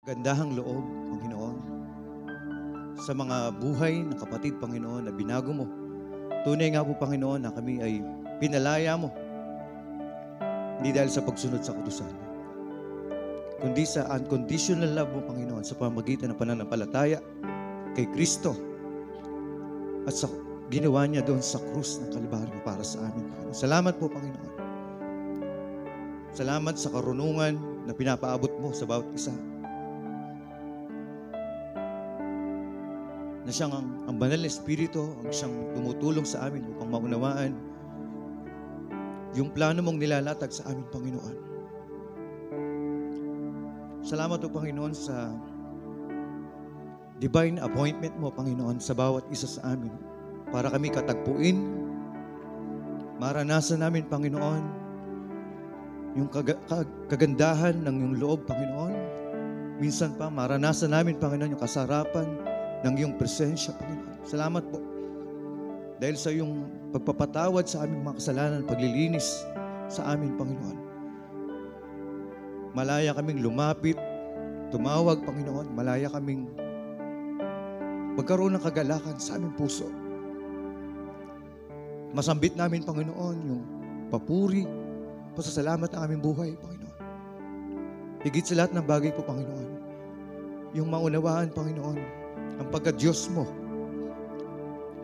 Gandahang loob, Panginoon, sa mga buhay ng kapatid, Panginoon, na binago mo. Tunay nga po, Panginoon, na kami ay pinalaya mo. Hindi dahil sa pagsunod sa kutusan, kundi sa unconditional love mo, Panginoon, sa pamamagitan ng pananampalataya kay Kristo at sa ginawa niya doon sa krus ng Kalbaryo para sa amin, Panginoon. Salamat po, Panginoon. Salamat sa karunungan na pinapaabot mo sa bawat isa. Na siyang ang banal na Espiritu, ang siyang tumutulong sa amin upang maunawaan yung plano mong nilalatag sa amin, Panginoon. Salamat po, Panginoon, sa divine appointment mo, Panginoon, sa bawat isa sa amin para kami katagpuin, maranasan namin, Panginoon, yung kagandahan ng iyong loob, Panginoon. Minsan pa, maranasan namin, Panginoon, yung kasarapan ng iyong presensya, Panginoon. Salamat po. Dahil sa iyong pagpapatawad sa aming mga kasalanan, paglilinis sa amin, Panginoon. Malaya kaming lumapit, tumawag, Panginoon. Malaya kaming magkaroon ng kagalakan sa aming puso. Masambit namin, Panginoon, yung papuri, pasasalamat ng aming buhay, Panginoon. Higit sa lahat ng bagay po, Panginoon, yung maunawaan, Panginoon, ang pagka-Diyos mo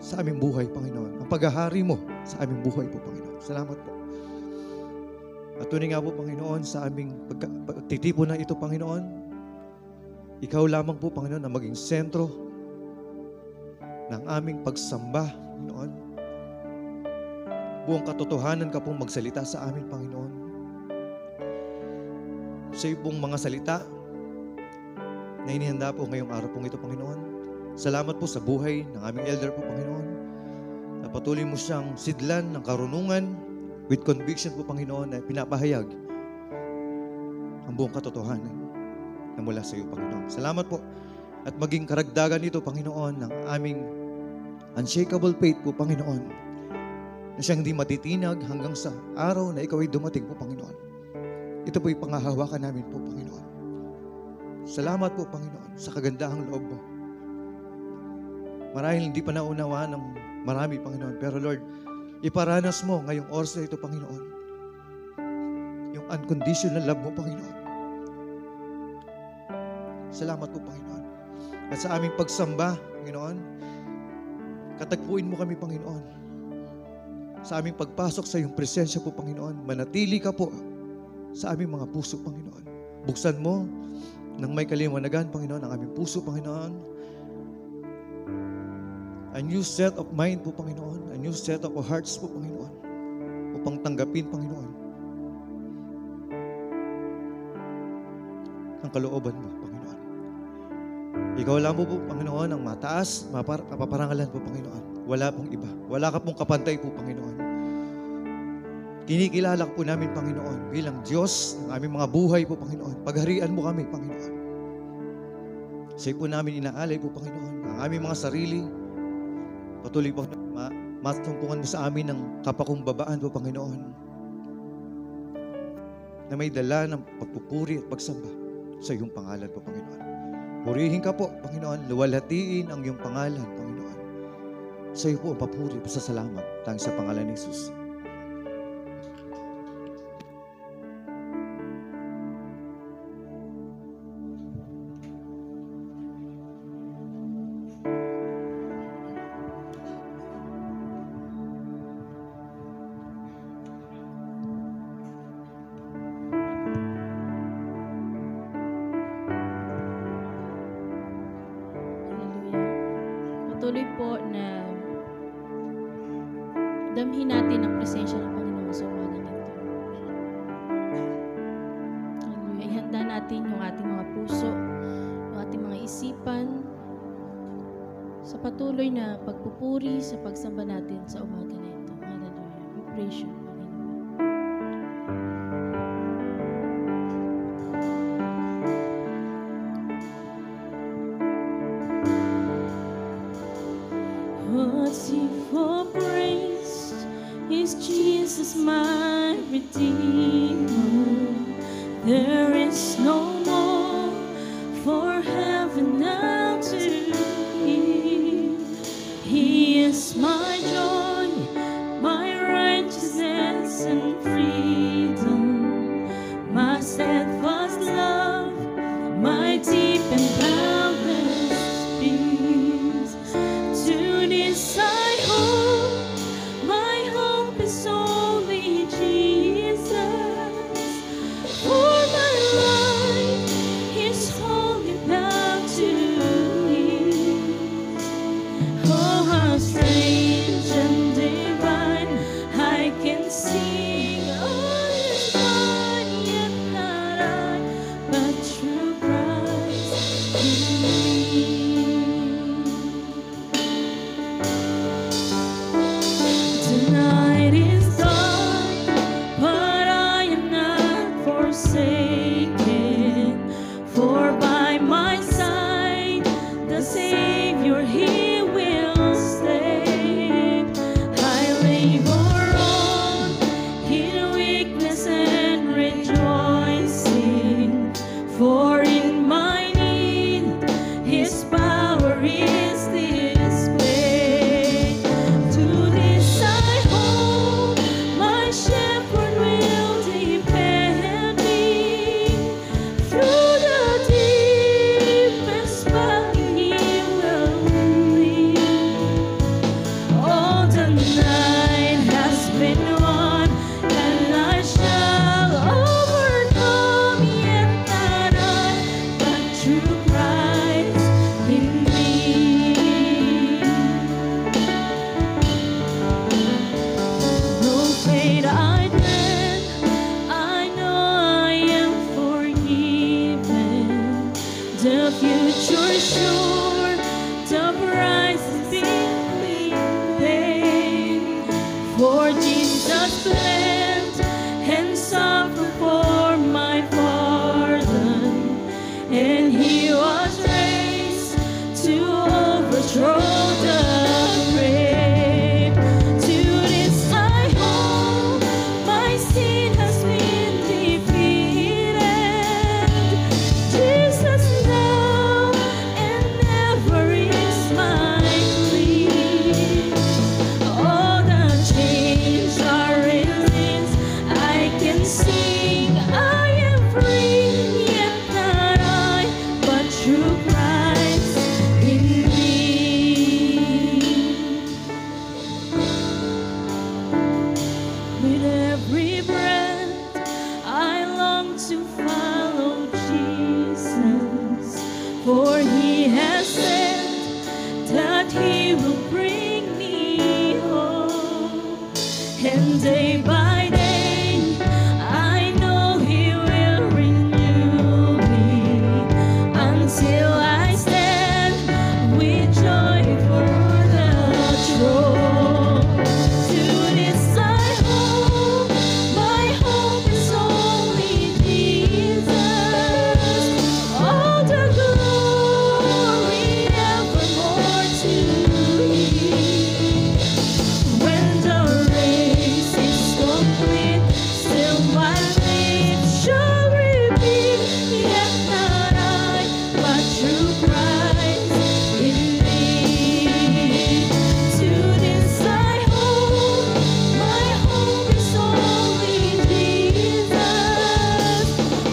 sa aming buhay, Panginoon. Ang paghahari mo sa aming buhay po, Panginoon. Salamat po. At tunay nga po, Panginoon, sa aming pagtitipon na ito, Panginoon, ikaw lamang po, Panginoon, ang maging sentro ng aming pagsamba, Panginoon. Buong katotohanan ka pong magsalita sa amin, Panginoon. Sa iyo pong mga salita na inihanda po ngayong araw pong ito, Panginoon. Salamat po sa buhay ng aming elder po, Panginoon. Na patuloy mo siyang sidlan ng karunungan with conviction po, Panginoon, na pinapahayag ang buong katotohanan na mula sa iyo, Panginoon. Salamat po. At maging karagdagan nito, Panginoon, ng aming unshakable faith po, Panginoon, na siyang hindi matitinag hanggang sa araw na ikaw ay dumating po, Panginoon. Ito po'y pangahawakan namin po, Panginoon. Salamat po, Panginoon, sa kagandahang loob mo. Marahil hindi pa naunawaan ng marami, Panginoon. Pero Lord, iparanas mo ngayong oras na ito, Panginoon. Yung unconditional love mo, Panginoon. Salamat po, Panginoon. At sa aming pagsamba, Panginoon, katagpuin mo kami, Panginoon. Sa aming pagpasok sa iyong presensya po, Panginoon, manatili ka po sa aming mga puso, Panginoon. Buksan mo nang may kaliwanagan, Panginoon, ang aming puso, Panginoon. A new set of mind po, Panginoon. A new set of hearts po, Panginoon. Upang tanggapin, Panginoon, ang kalooban mo, Panginoon. Ikaw lang po, Panginoon, ang mataas, mapaparangalan po, Panginoon. Wala pong iba. Wala ka pong kapantay po, Panginoon. Kinikilala po namin, Panginoon, bilang Diyos ng aming mga buhay po, Panginoon. Pagharian mo kami, Panginoon. Sa po namin inaalay po, Panginoon, ang aming mga sarili. Patuloy po, matumpungan mo sa amin ng kapakumbabaan po, Panginoon, na may dala ng pagpupuri at pagsamba sa iyong pangalan po, Panginoon. Purihin ka po, Panginoon. Luwalhatiin ang iyong pangalan, Panginoon. Sa iyo po ang papuri, pasasalamat. Tanging sa pangalan ni Jesus. Patuloy po na damhin natin ang presensya ng Panginoon sa umagang ito. Hallelujah. Ihanda natin yung ating mga puso, yung ating mga isipan sa patuloy na pagpupuri sa pagsamba natin sa umaga na ito. Hallelujah. We praise you, Panginoon. What's he for praise? Is Jesus my Redeemer? There is no more for is my joy, my righteousness and freedom, my steadfast love, my deep and boundless peace. To this I hope, my hope is only Jesus. For my life is wholly bound to His. Oh, how strange and divine, I can sing all is mine, yet not I, but true Christ in me. Tonight is dark, but I am not forsaken, for by my side the Savior He will stay. I labor on in weakness and rejoicing, for in my need His power is displayed. To this I hope, my shepherd will defend me. Through the deepest valley He will lead. All the night has been won, and I shall overcome, yet not I, but through Christ in me. No fate I dread, I know I am forgiven. The future sure, the price is deeply paid. For Jesus bled and suffered for my pardon, and He was raised to overthrow the grave. To this I hope, my sin has been defeated. Jesus now and never is my plea. All the chains are released, I can sing, I am free, yet not I, but through Christ in me. With every breath, I long to follow Jesus, for He has said that He will bring me home. And day by day, I know He will renew me, until I stand with joy before the throne. To this I hope, my hope is only Jesus. All the glory evermore to Him. When the race is complete, still my lips shall repeat, yet not I, but through Christ in me. To this I hope, my hope is only Jesus.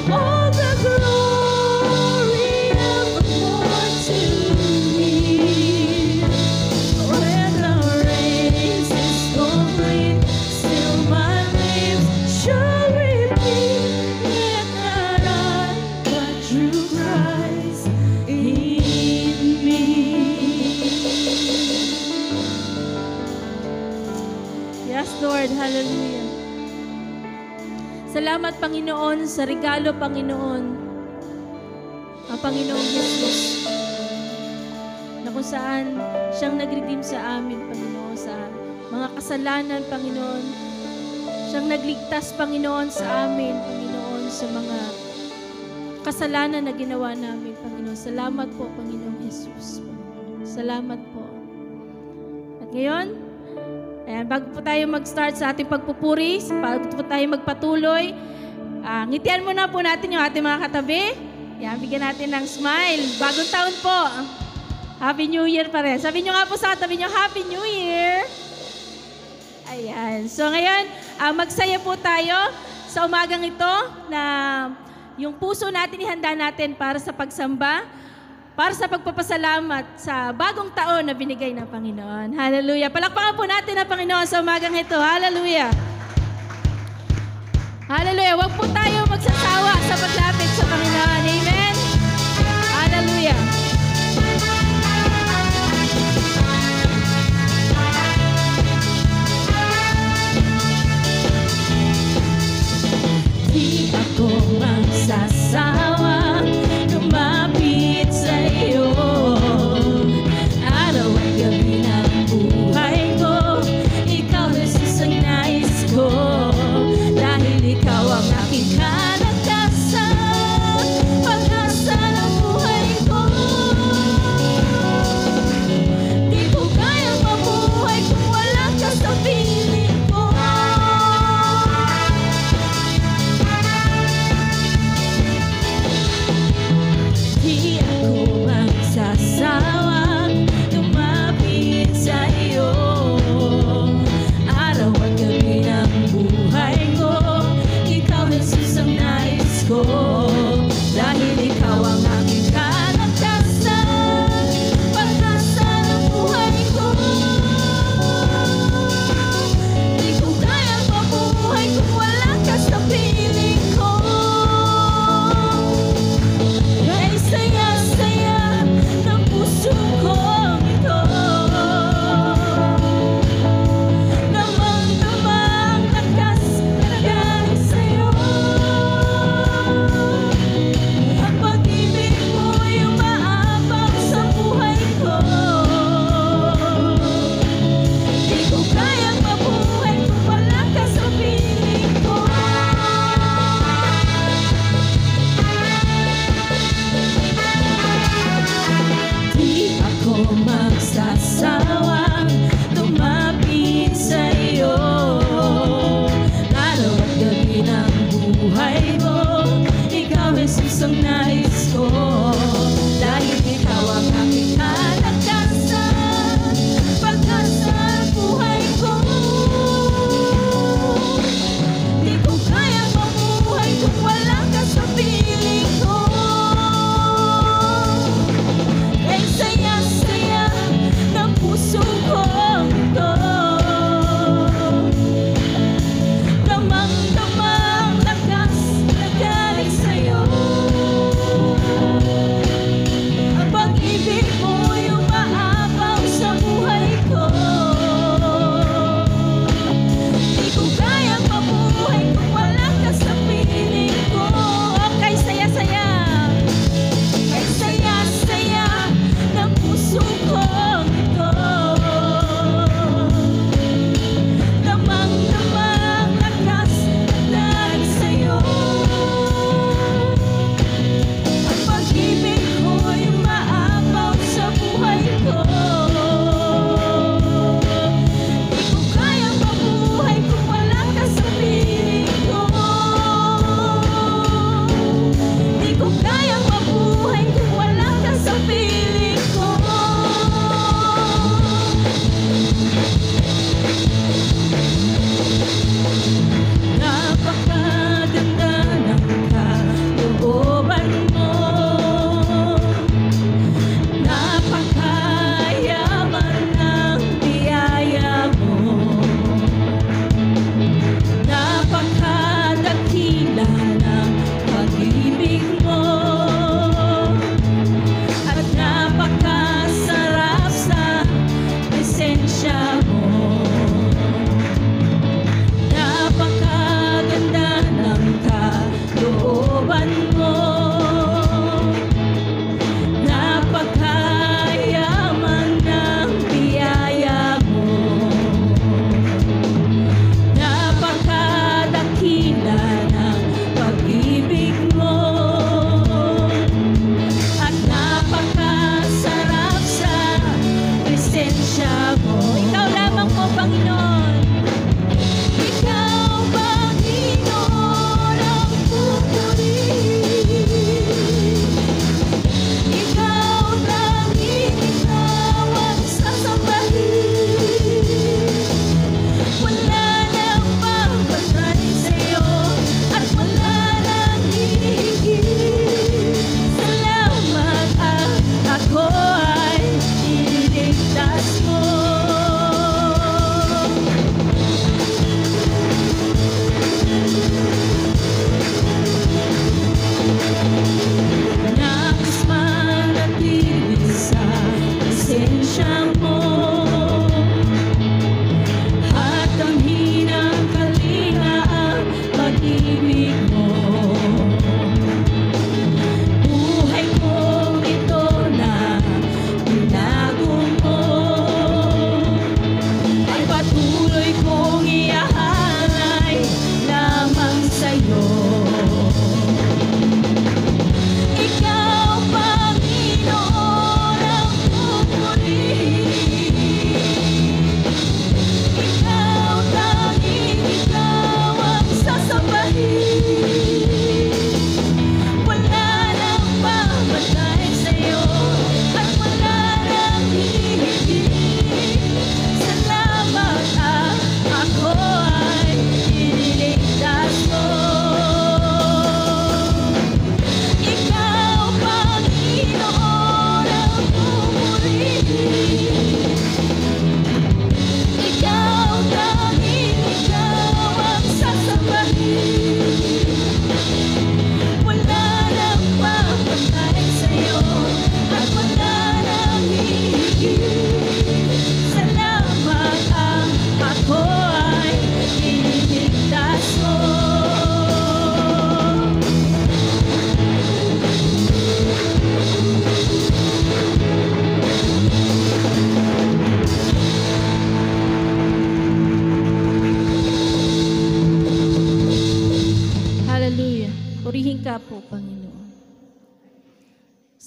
All the glory evermore to Him. When the race is complete, still my lips shall repeat, yet not I, but through Christ in me. Yes, Lord. Hallelujah. Salamat, Panginoon, sa regalo, Panginoon, ang Panginoong Jesus, na kung saan siyang nag-redeem sa amin, Panginoon, sa mga kasalanan, Panginoon. Siyang nagligtas, Panginoon, sa amin, Panginoon, sa mga kasalanan na ginawa namin, Panginoon. Salamat po, Panginoong Jesus. Salamat po. At ngayon, ayan, bago po tayo mag-start sa ating pagpupuri, bago po tayo magpatuloy, ngitian muna po natin yung ating mga katabi. Yan, bigyan natin ng smile. Bagong taon po. Happy New Year pa rin. Sabi nyo nga po sa katabi nyo, Happy New Year! Ayan. So ngayon, magsaya po tayo sa umagang ito na yung puso natin ihanda natin para sa pagsamba, para sa pagpapasalamat sa bagong taon na binigay ng Panginoon. Hallelujah. Palakpakan po natin ang Panginoon sa umagang ito. Hallelujah. Hallelujah. Huwag po tayo magsasawa sa paglapit sa Panginoon. Amen. Hallelujah. Di ako magsasawa lumapit sa iyo. Araw at gabi ng buhay ko, ikaw Jesus ang nais ko. Dahil ikaw ang aking kalakasan,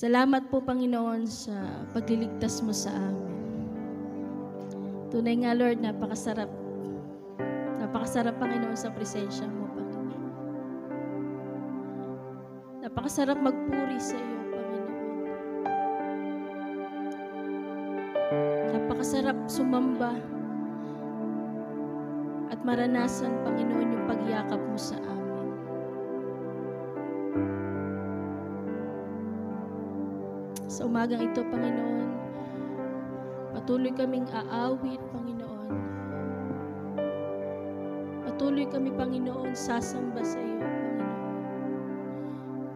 Salamat po, Panginoon, sa pagliligtas mo sa amin. Tunay nga, Lord, napakasarap. Napakasarap, Panginoon, sa presensya mo, Panginoon. Napakasarap magpuri sa iyo, Panginoon. Napakasarap sumamba at maranasan, Panginoon, yung pagyakap mo sa amin. Sa umagang ito, Panginoon, patuloy kaming aawit, Panginoon. Patuloy kami, Panginoon, sasamba sa iyo, Panginoon.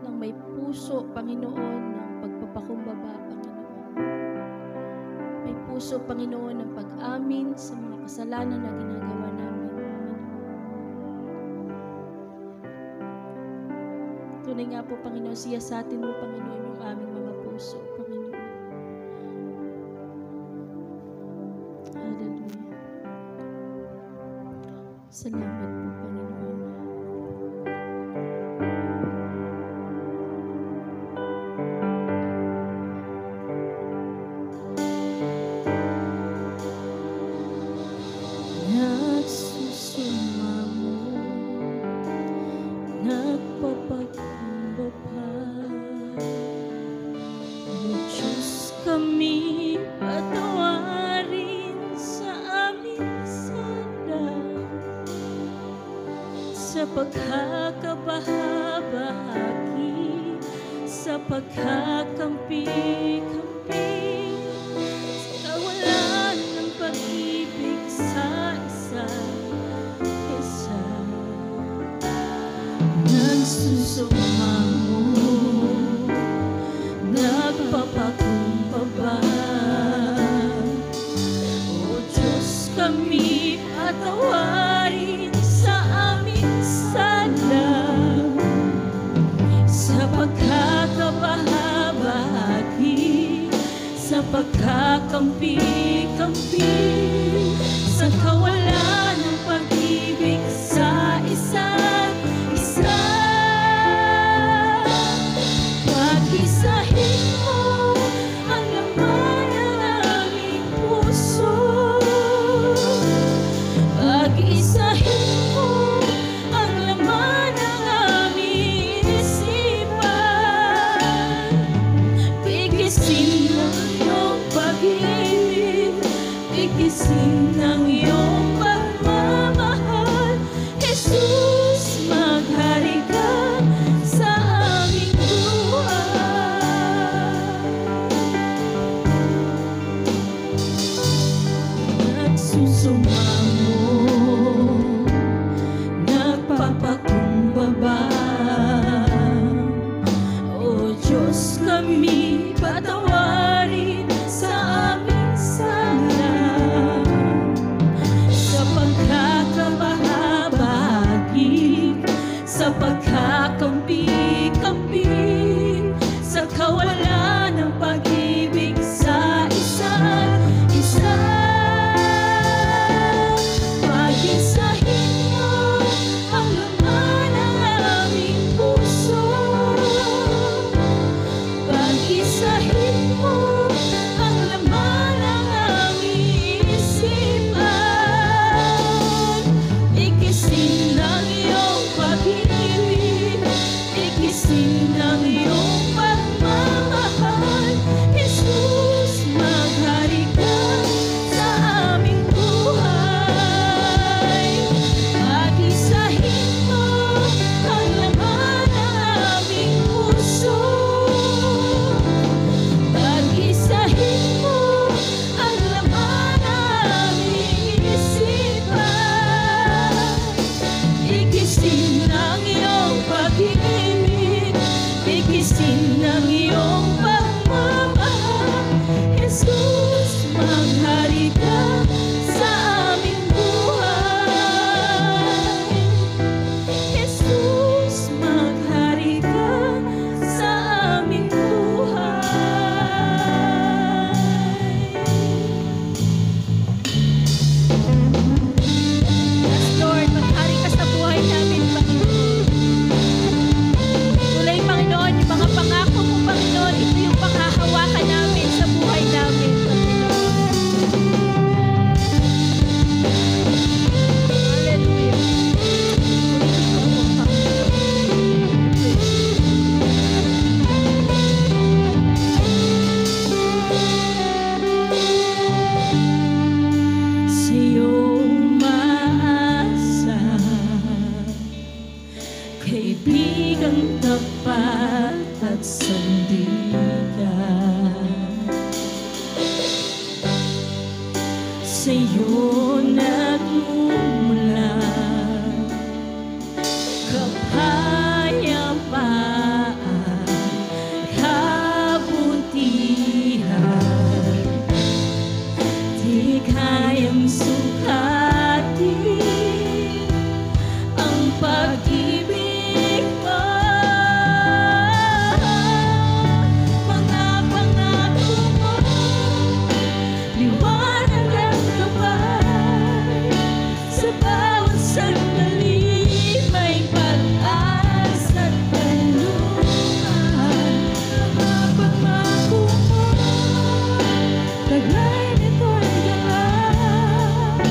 Nang may puso, Panginoon, ng pagpapakumbaba, Panginoon. May puso, Panginoon, ng pag-amin sa mga kasalanan na ginagawa namin, Panginoon. Tunay nga po, Panginoon, siya sa atin mo, Panginoon, yung aming mga puso, Panginoon. Hallelujah. Salamat po, Panginoon. Nagsusumamo, nagpapakumbaba, O Diyos, kami patawarin sa aming sala, sa pagkakabahabahagi, sa pagkakampi-kampi, sa kawalan ng pag-ibig sa isa't isa. Nagsusumamo, nagpapakumbaba, O Diyos, kami patawarin sa aming sala, sa pagkakabahabahagi, sa pagkakampi-kampi, sa kawalan ng pag-ibig sa isa't isa. Pag-isahin mo ang laman ng aming puso. Pag-isahin mo ang laman ng aming isipan. Tigisin ng iyong pag-ibig, tigisin ng iyong pagmamahal. Jesus, maghari ka sa aming buhay. Nagsusumamo, nagpapakumbaba, O Diyos, kami patawarin sa aming sala, sa pagkakabahabahagi, sa pagkakampi-kampi, sa kawalan ng pag-ibig sa isa't isa. Pag-isahin mo ang laman ng aming puso. Pag-isahin sa'yo nagmumula kapayapaan, kabutihan, di kayang sukatin ang pag-ibig mo. Mga pangako mo, liwanag at gabay, sa bawat sandali may pag-asa at kanlungan. Mga pangako mo, taglay nito'y galak,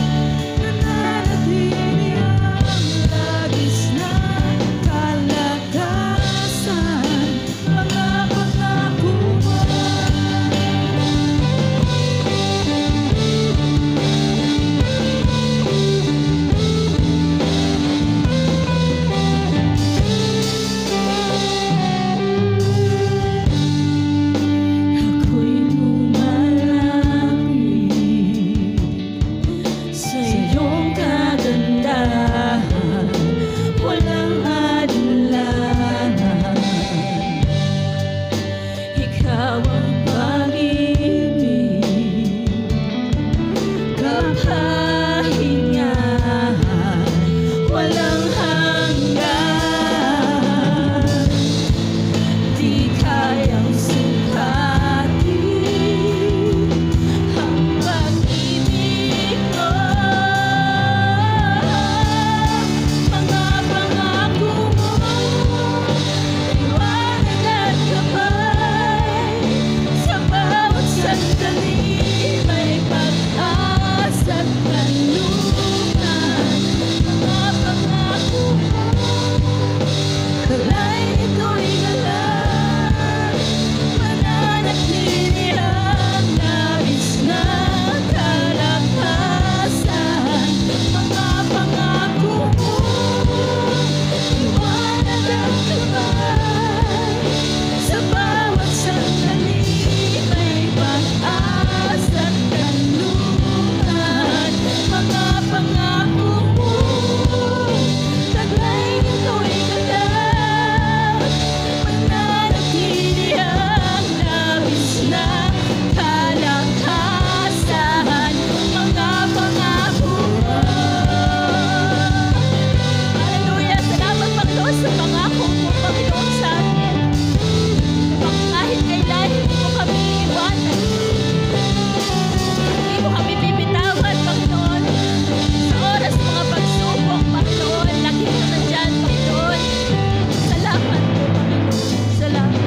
nananatili ang labis na kalakasan. Mga pangako mo, ako'y lumalapit sa iyong kagandahan, walang anulangan. Ikaw ang pag-ibig, kapahingahan, walang hanggan. Di kayang sukatin ang pag-ibig mo. Mga pangako mo, liwanag at gabay, sa bawat sandali may pag-asa at kanlungan. Mga pangako mo, kalay nito'y galak, mananatili ang labis na kalakasan. Mga pangako mo, liwanag at gabay, sa bawat sandali may pag-asa at kanlungan. Mga pangako mo, taglay nito'y galak, mananatili ang labis na kalakasan. Mga pangako mo. Hallelujah! Salamat, Panginoon, sa pangako mo, Panginoon, sa atin. Kahit kailan hindi mo kami iiwanan, hindi mo kami bibitawan, Panginoon. Sa oras ng mga pagsubok, Panginoon, lagi mo nandyan, Panginoon. Salamat po, Panginoon. Salamat.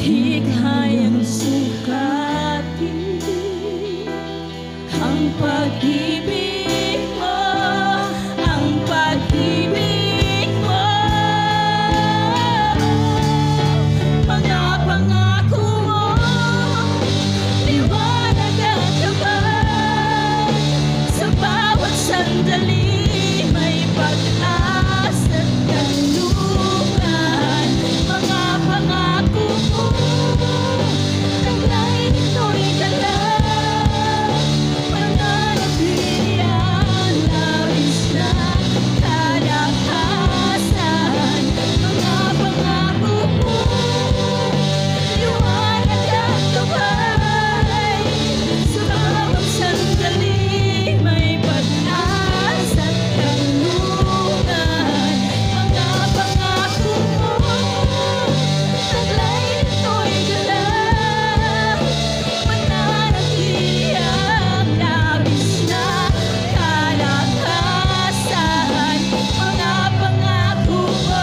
Di kayang sukatin ang pag-ibig mo, ang pag-ibig mo. Mga pangako mo, liwanag at gabay, sa bawat sandali may pag-asa at kanlungan. Mga pangako mo, taglay nito'y galak, mananatili ang labis na kalakasan. Mga pangako mo, liwanag at gabay, sa bawat sandali may pag-asa at kanlungan. Mga pangako mo, taglay nito'y galak, mananatili ang labis na kalakasan. Mga pangako mo, mga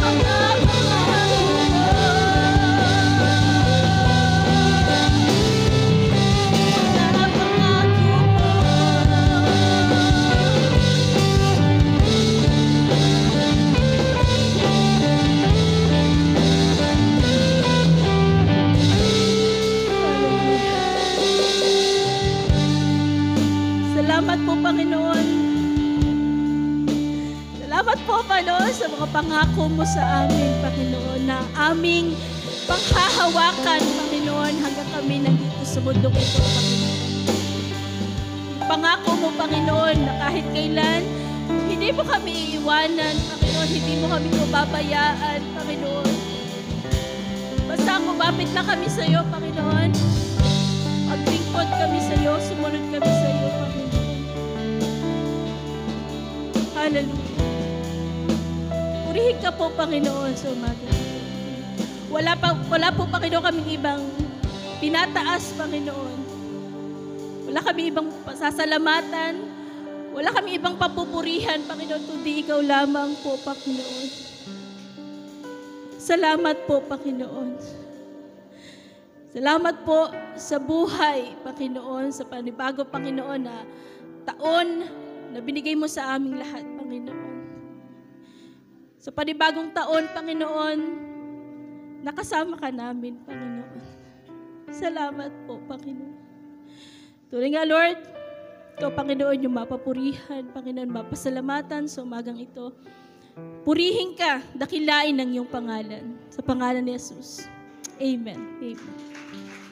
pangako mo, mga pangako mo. Salamat po, Panginoon. Salamat Salamat po, Panginoon, sa mga pangako mo sa amin, Panginoon, na aming panghahawakan, Panginoon, hanggang kami nandito sa mundong ito, Panginoon. Pangako mo, Panginoon, na kahit kailan, hindi mo kami iiwanan, Panginoon, hindi mo kami pababayaan, Panginoon. Basta kumapit lang kami sa iyo, Panginoon. Maglingkod kami sa iyo, sumunod kami sa iyo, Panginoon. Hallelujah. Purihin ka po, Panginoon, sa umaga. Wala po, Panginoon, kaming ibang tinataas, Panginoon. Wala kami ibang pasasalamatan. Wala kami ibang papupurihan, Panginoon, kundi ikaw lamang po, Panginoon. Salamat po, Panginoon. Salamat po sa buhay, Panginoon, sa panibago, Panginoon, na taon na binigay mo sa aming lahat, Panginoon. Sa panibagong taon, Panginoon, nakasama ka namin, Panginoon. Salamat po, Panginoon. Tuloy nga, Lord, ikaw, Panginoon, yung mapapurihan, Panginoon, mapasalamatan sa umagang ito. Purihin ka, dakilain ang iyong pangalan. Sa pangalan ni Jesus. Amen. Amen.